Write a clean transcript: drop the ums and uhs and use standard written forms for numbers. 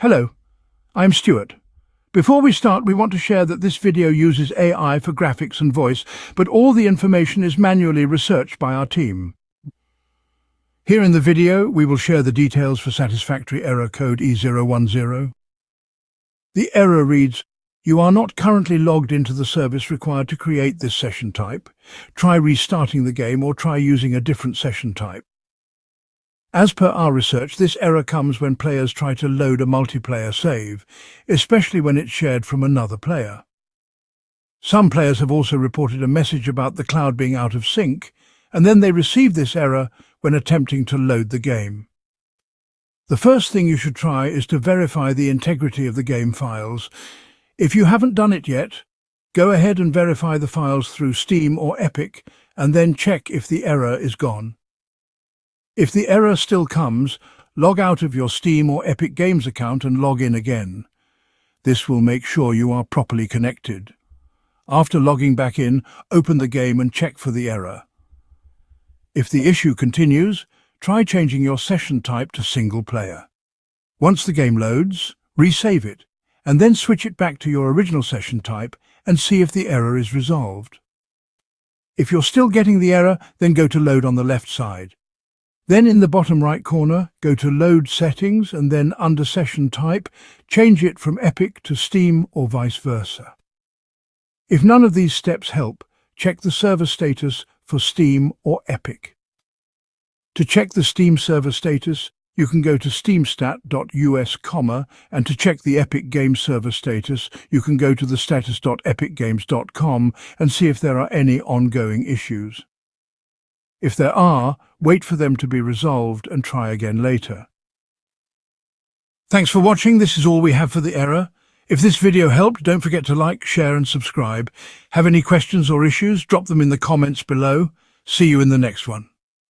Hello, I'm Stuart. Before we start, we want to share that this video uses AI for graphics and voice, but all the information is manually researched by our team. Here in the video, we will share the details for Satisfactory Error Code E010. The error reads, "You are not currently logged into the service required to create this session type. Try restarting the game or try using a different session type." As per our research, this error comes when players try to load a multiplayer save, especially when it's shared from another player. Some players have also reported a message about the cloud being out of sync, and then they receive this error when attempting to load the game. The first thing you should try is to verify the integrity of the game files. If you haven't done it yet, go ahead and verify the files through Steam or Epic, and then check if the error is gone. If the error still comes, log out of your Steam or Epic Games account and log in again. This will make sure you are properly connected. After logging back in, open the game and check for the error. If the issue continues, try changing your session type to single player. Once the game loads, resave it, and then switch it back to your original session type and see if the error is resolved. If you're still getting the error, then go to Load on the left side. Then in the bottom right corner, go to Load Settings and then under Session Type, change it from Epic to Steam or vice versa. If none of these steps help, check the server status for Steam or Epic. To check the Steam server status, you can go to steamstat.us, and to check the Epic Game server status, you can go to the status.epicgames.com and see if there are any ongoing issues. If there are, wait for them to be resolved and try again later. Thanks for watching. This is all we have for the error. If this video helped, don't forget to like, share and subscribe. Have any questions or issues? Drop them in the comments below. See you in the next one.